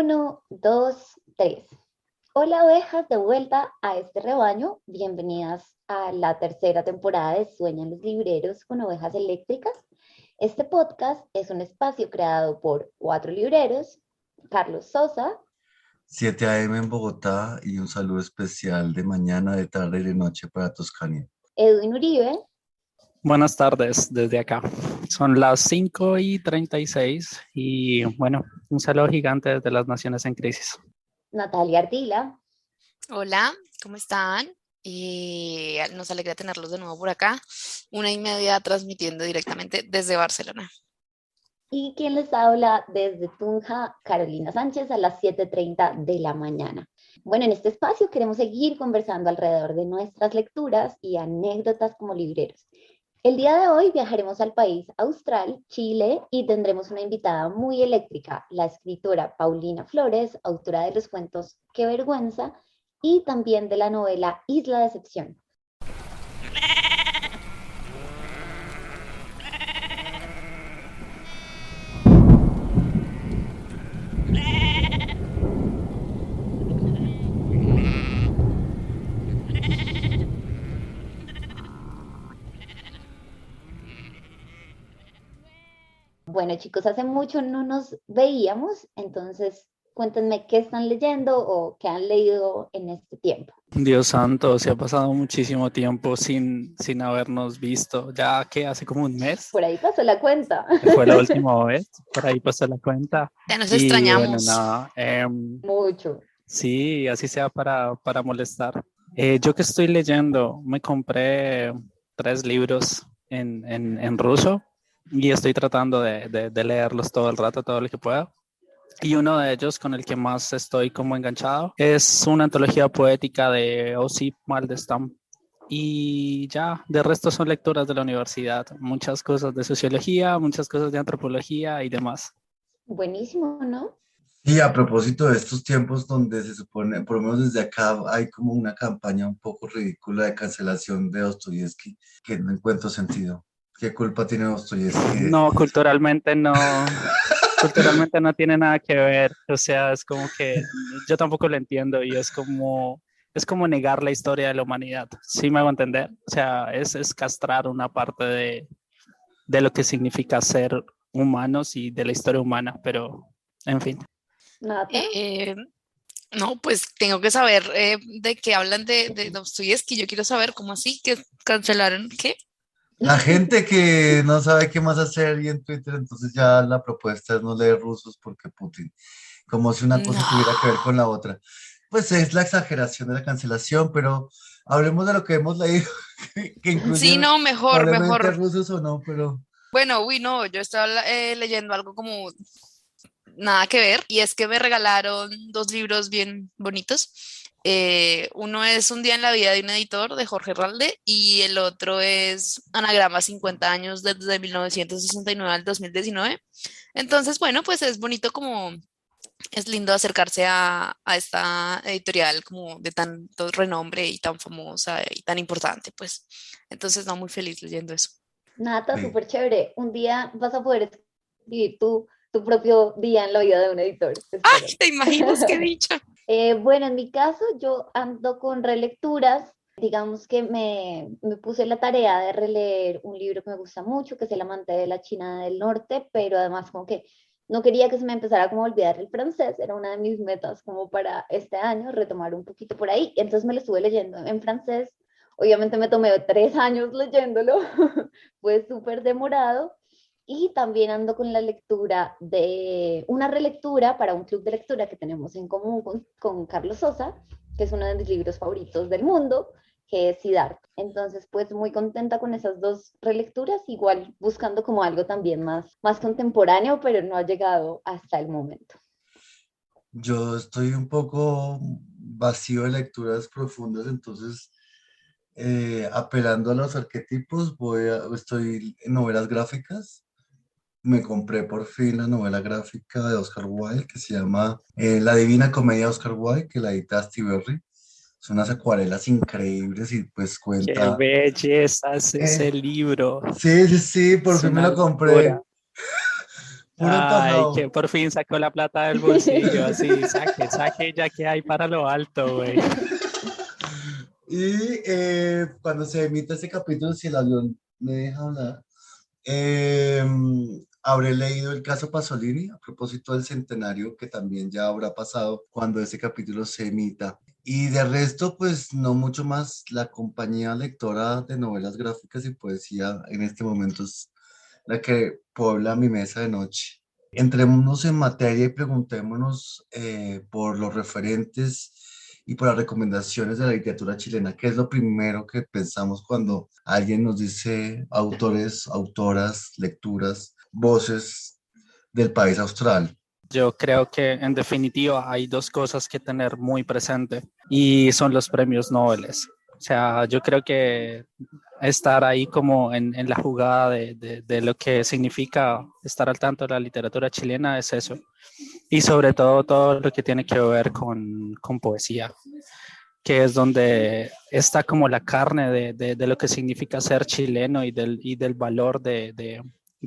Uno, dos, tres. Hola ovejas, de vuelta a este rebaño. Bienvenidas a la tercera temporada de Sueñan los libreros con ovejas eléctricas. Este podcast es un espacio creado por 4 libreros, Carlos Sosa, 7 a.m. en Bogotá y un saludo especial de mañana, de tarde y de noche para Toscania. Edwin Uribe, Buenas tardes desde acá. Son las 5:36 y bueno, un saludo gigante desde las Naciones en Crisis. Natalia Ardila Hola, ¿cómo están? Nos alegra tenerlos de nuevo por acá. 1:30 transmitiendo directamente desde Barcelona. y quien les habla desde Tunja, Carolina Sánchez, a las 7:30 de la mañana. Bueno, en este espacio queremos seguir conversando alrededor de nuestras lecturas y anécdotas como libreros. El día de hoy viajaremos al país austral, Chile, y tendremos una invitada muy eléctrica, la escritora Paulina Flores, autora de los cuentos Qué vergüenza y también de la novela Isla Decepción. Bueno, chicos, hace mucho no nos veíamos, entonces cuéntenme qué están leyendo o qué han leído en este tiempo. Dios santo, se ha pasado muchísimo tiempo sin habernos visto. Ya que hace como un mes Por ahí pasó la cuenta. fue la última vez, por ahí pasó la cuenta. Ya nos Y extrañamos. bueno, nada, Mucho. sí, así sea para molestar. Yo que estoy leyendo, me compré 3 libros en ruso y estoy tratando de leerlos todo el rato, todo lo que pueda. Y uno de ellos con el que más estoy como enganchado es una antología poética de Osip Mandelstam. Y ya, de resto son lecturas de la universidad, muchas cosas de sociología, muchas cosas de antropología y demás. Buenísimo, ¿no? Y a propósito de estos tiempos donde se supone, por lo menos desde acá, hay como una campaña un poco ridícula de cancelación de Dostoyevsky, que no encuentro sentido. ¿Qué culpa tiene Dostoyevsky? No, culturalmente no tiene nada que ver, o sea, es como que yo tampoco lo entiendo y es como negar la historia de la humanidad, ¿sí me hago entender? O sea, es castrar una parte de lo que significa ser humanos y de la historia humana, pero en fin. Nada. Eh, no, pues tengo que saber de qué hablan de Dostoyevsky. Yo quiero saber cómo así que cancelaron qué. La gente que no sabe qué más hacer y en Twitter, entonces ya la propuesta es no leer rusos porque Putin, como si una cosa No. tuviera que ver con la otra. Pues es la exageración de la cancelación, pero hablemos de lo que hemos leído, que Sí, incluye no, mejor, probablemente mejor. rusos o no, pero Bueno, no, yo estaba leyendo algo como nada que ver, y es que me regalaron 2 libros bien bonitos. Uno es Un día en la vida de un editor de Jorge Ralde y el otro es Anagrama 50 años desde 1969 al 2019. Entonces, bueno, pues es bonito, como es lindo acercarse a esta editorial como de tanto renombre y tan famosa y tan importante, pues. Entonces, no, muy feliz leyendo eso. Nata, sí. súper chévere. Un día vas a poder escribir tu propio día en la vida de un editor, espero. ¡Ay, te imaginas qué dicha! Bueno, en mi caso, yo ando con relecturas. Digamos que me puse la tarea de releer un libro que me gusta mucho, que es El amante de la China del Norte, pero además como que no quería que se me empezara como a olvidar el francés, era una de mis metas como para este año, retomar un poquito por ahí. Entonces me lo estuve leyendo en francés. Obviamente me tomé 3 años leyéndolo, fue súper demorado. Y también ando con la lectura de una relectura para un club de lectura que tenemos en común con Carlos Sosa, que es uno de mis libros favoritos del mundo, que es Siddhartha. Entonces, pues muy contenta con esas 2 relecturas, igual buscando como algo también más contemporáneo, pero no ha llegado hasta el momento. Yo estoy un poco vacío de lecturas profundas, entonces apelando a los arquetipos, estoy en novelas gráficas. Me compré por fin la novela gráfica de Oscar Wilde que se llama La Divina Comedia de Oscar Wilde, que la edita Berry. Son unas acuarelas increíbles y pues Qué cuenta. belleza es eh, ese libro, sí, sí, sí, por es fin me una lo compré. locura. Puro Ay, que antojado. por fin sacó la plata del bolsillo, así, saque, ya que hay para lo alto, güey. Y cuando se emita ese capítulo, si el avión me deja hablar, eh, habré leído el caso Pasolini a propósito del centenario que también ya habrá pasado cuando ese capítulo se emita. Y de resto, pues no mucho más. La compañía lectora de novelas gráficas y poesía en este momento es la que puebla mi mesa de noche. Entrémonos en materia y preguntémonos por los referentes y por las recomendaciones de la literatura chilena. ¿Qué es lo primero que pensamos cuando alguien nos dice autores, autoras, lecturas, voces del país austral? Yo creo que en definitiva hay dos cosas que tener muy presente y son los premios Nobel. O sea, yo creo que estar ahí como en la jugada de lo que significa estar al tanto de la literatura chilena es eso. Y sobre todo todo lo que tiene que ver con poesía, que es donde está como la carne de lo que significa ser chileno y del valor de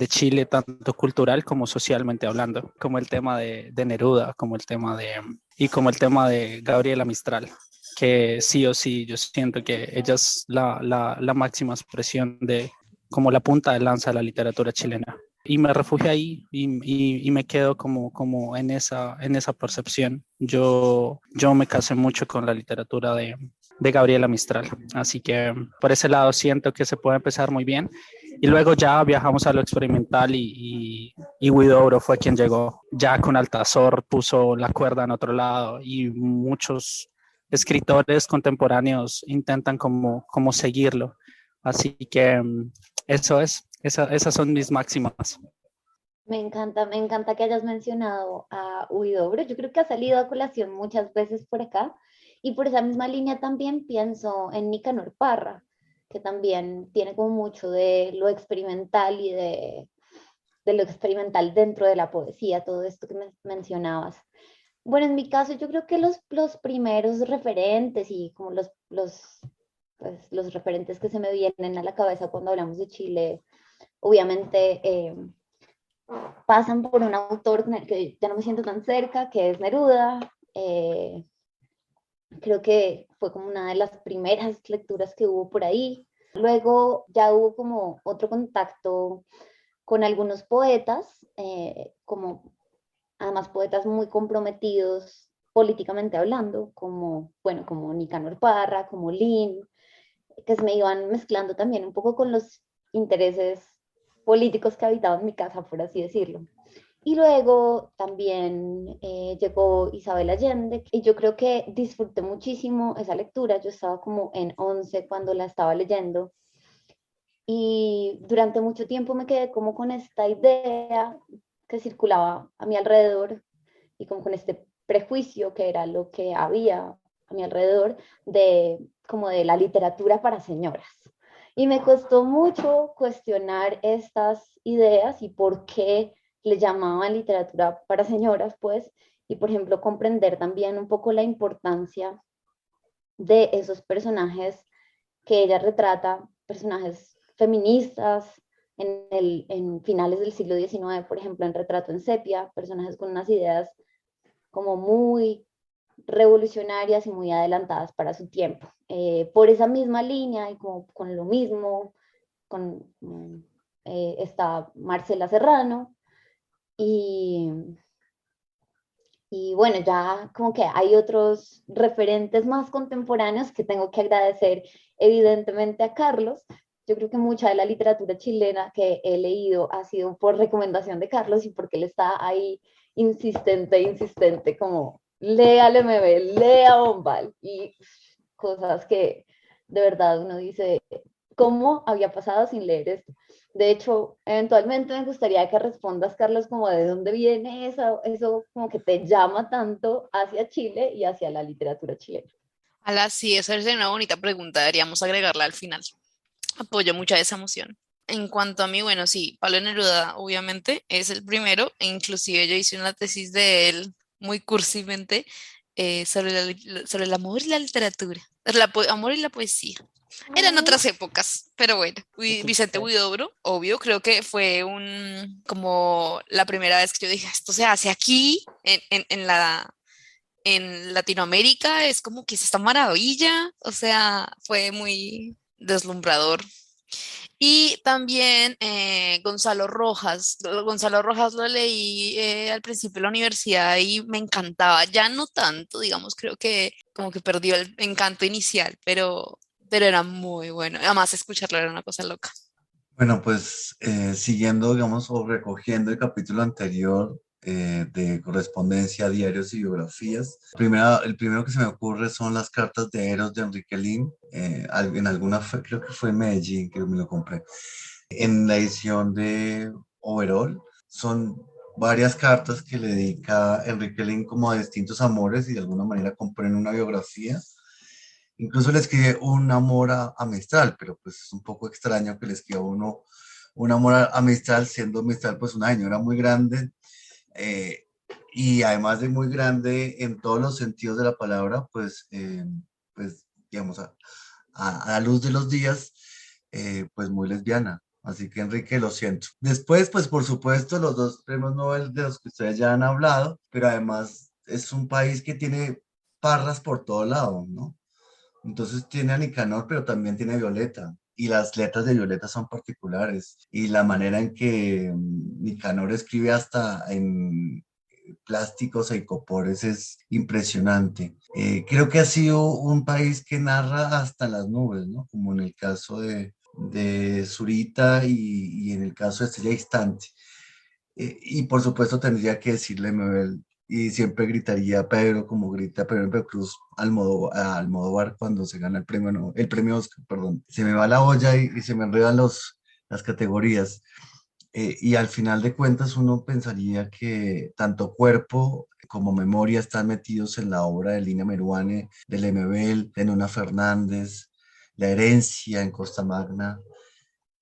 Chile, tanto cultural como socialmente hablando, como el tema de Neruda, como el tema de Gabriela Mistral, que sí o sí, yo siento que ella es la máxima expresión de como la punta de lanza de la literatura chilena. Y me refugio ahí y me quedo como en esa percepción. Yo me casé mucho con la literatura de Gabriela Mistral, así que por ese lado siento que se puede empezar muy bien. Y luego ya viajamos a lo experimental y Huidobro fue quien llegó. Ya con Altazor puso la cuerda en otro lado y muchos escritores contemporáneos intentan como seguirlo. Así que eso es, esas son mis máximas. Me encanta que hayas mencionado a Huidobro. Yo creo que ha salido a colación muchas veces por acá y por esa misma línea también pienso en Nicanor Parra, que también tiene como mucho de lo experimental y de lo experimental dentro de la poesía, todo esto que mencionabas. Bueno, en mi caso yo creo que los primeros referentes y como pues, los referentes que se me vienen a la cabeza cuando hablamos de Chile, obviamente pasan por un autor con el que ya no me siento tan cerca, que es Neruda. Creo que fue como una de las primeras lecturas que hubo por ahí. Luego ya hubo como otro contacto con algunos poetas, como además poetas muy comprometidos políticamente hablando, como, bueno, como Nicanor Parra, como Lin, que se me iban mezclando también un poco con los intereses políticos que habitaban mi casa, por así decirlo. Y luego también llegó Isabel Allende y yo creo que disfruté muchísimo esa lectura. Yo estaba como en 11 cuando la estaba leyendo y durante mucho tiempo me quedé como con esta idea que circulaba a mi alrededor y como con este prejuicio que era lo que había a mi alrededor de como de la literatura para señoras. Y me costó mucho cuestionar estas ideas y por qué le llamaban literatura para señoras, pues, y por ejemplo comprender también un poco la importancia de esos personajes que ella retrata, personajes feministas en finales del siglo XIX, por ejemplo, en Retrato en Sepia, personajes con unas ideas como muy revolucionarias y muy adelantadas para su tiempo. Por esa misma línea y como con lo mismo, con, está Marcela Serrano y, y bueno, ya como que hay otros referentes más contemporáneos que tengo que agradecer evidentemente a Carlos. Yo creo que mucha de la literatura chilena que he leído ha sido por recomendación de Carlos y porque él está ahí insistente, como lea al MB, lea Bombal y cosas que de verdad uno dice, ¿cómo había pasado sin leer esto? De hecho, eventualmente me gustaría que respondas, Carlos, como de dónde viene eso como que te llama tanto hacia Chile y hacia la literatura chilena. Ala, sí, esa es una bonita pregunta, deberíamos agregarla al final. Apoyo mucha esa emoción. En cuanto a mí, bueno, sí, Pablo Neruda obviamente es el primero, e inclusive yo hice una tesis de él muy cursimente sobre el amor y la literatura, amor y la poesía. Eran Ay, otras épocas, pero bueno, qué Vicente chévere. Huidobro, obvio, creo que fue como la primera vez que yo dije, esto se hace aquí, en Latinoamérica, es como que es esta maravilla, o sea, fue muy deslumbrador. Y también Gonzalo Rojas. Gonzalo Rojas lo leí al principio de la universidad y me encantaba. Ya no tanto, digamos, creo que como que perdió el encanto inicial, pero era muy bueno. Además, escucharlo era una cosa loca. Bueno, pues siguiendo, digamos, o recogiendo el capítulo anterior de correspondencia, diarios y biografías, el primero que se me ocurre son las cartas de Eros de Enrique Lin, en alguna, creo que fue en Medellín, que me lo compré, en la edición de Overall. Son varias cartas que le dedica Enrique Lin como a distintos amores y de alguna manera componen una biografía. Incluso le escribe un amor a Mistral, pero pues es un poco extraño que le escriba uno un amor a Mistral, siendo Mistral pues una señora muy grande, eh, y además de muy grande en todos los sentidos de la palabra, pues digamos, a la luz de los días, pues muy lesbiana. Así que Enrique, lo siento. Después, pues por supuesto, los dos premios Nobel de los que ustedes ya han hablado, pero además es un país que tiene parras por todo lado, ¿no? Entonces tiene a Nicanor, pero también tiene a Violeta. Y las letras de Violeta son particulares. Y la manera en que Nicanor escribe hasta en plásticos e icopores es impresionante. Creo que ha sido un país que narra hasta las nubes, ¿no? Como en el caso de Zurita y en el caso de Estrella Distante. Y por supuesto tendría que decirle Mabel, y siempre gritaría Pedro como grita Pedro Cruz a Almodóvar cuando se gana el premio, no, el premio Oscar, perdón. Se me va la olla y se me enredan las categorías. Y al final de cuentas uno pensaría que tanto cuerpo como memoria están metidos en la obra de Lina Meruane, de Lemebel, de Nona Fernández, La herencia en Costa Magna.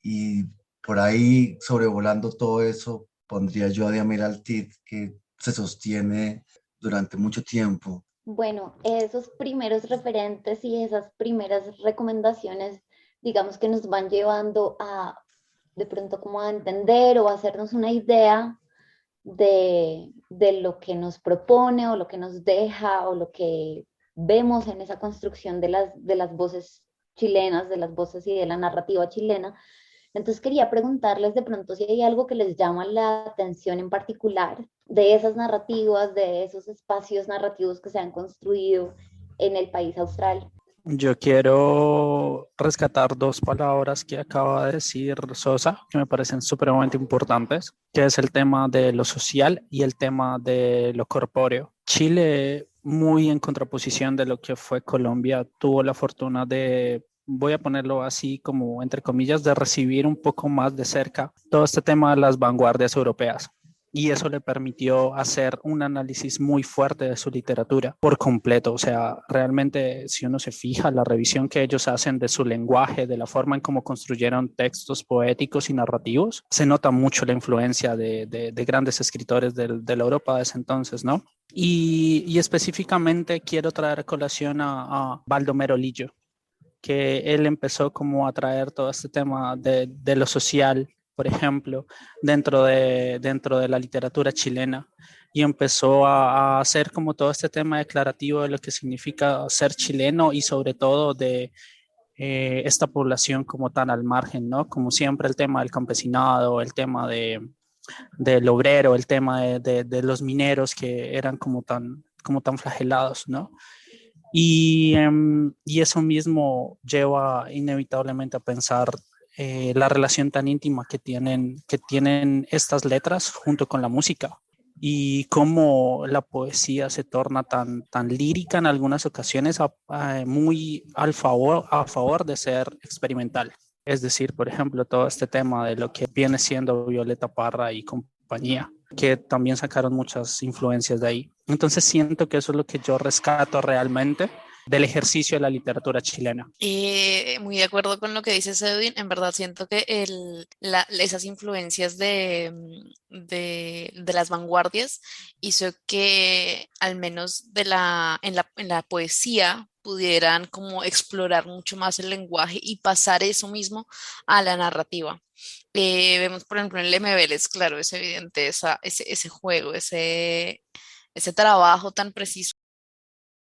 Y por ahí, sobrevolando todo eso, pondría yo a Diamel Altit, que se sostiene durante mucho tiempo. Bueno, esos primeros referentes y esas primeras recomendaciones, digamos que nos van llevando a de pronto como a entender o a hacernos una idea de lo que nos propone o lo que nos deja o lo que vemos en esa construcción de las voces chilenas, de las voces y de la narrativa chilena. Entonces quería preguntarles de pronto si hay algo que les llama la atención en particular de esas narrativas, de esos espacios narrativos que se han construido en el país austral. Yo quiero rescatar dos palabras que acaba de decir Sosa, que me parecen supremamente importantes, que es el tema de lo social y el tema de lo corpóreo. Chile, muy en contraposición de lo que fue Colombia, tuvo la fortuna de, voy a ponerlo así como entre comillas, de recibir un poco más de cerca todo este tema de las vanguardias europeas. Y eso le permitió hacer un análisis muy fuerte de su literatura por completo. O sea, realmente, si uno se fija, la revisión que ellos hacen de su lenguaje, de la forma en cómo construyeron textos poéticos y narrativos, se nota mucho la influencia de grandes escritores de la Europa de ese entonces, ¿no? Y específicamente quiero traer a colación a Baldomero Lillo, que él empezó como a traer todo este tema de lo social, por ejemplo, dentro de la literatura chilena, y empezó a hacer como todo este tema declarativo de lo que significa ser chileno y sobre todo de esta población como tan al margen, ¿no? Como siempre el tema del campesinado, el tema del obrero, el tema de los mineros que eran como tan flagelados, ¿no? Y eso mismo lleva inevitablemente a pensar la relación tan íntima que tienen estas letras junto con la música y cómo la poesía se torna tan lírica en algunas ocasiones, muy a favor de ser experimental. Es decir, por ejemplo, todo este tema de lo que viene siendo Violeta Parra y compañía, que también sacaron muchas influencias de ahí. Entonces siento que eso es lo que yo rescato realmente del ejercicio de la literatura chilena. Muy de acuerdo con lo que dices, Edwin. En verdad siento que esas influencias de las vanguardias hizo que al menos en la poesía pudieran como explorar mucho más el lenguaje y pasar eso mismo a la narrativa. Vemos, por ejemplo, en el M. Vélez, claro, es evidente ese juego, ese trabajo tan preciso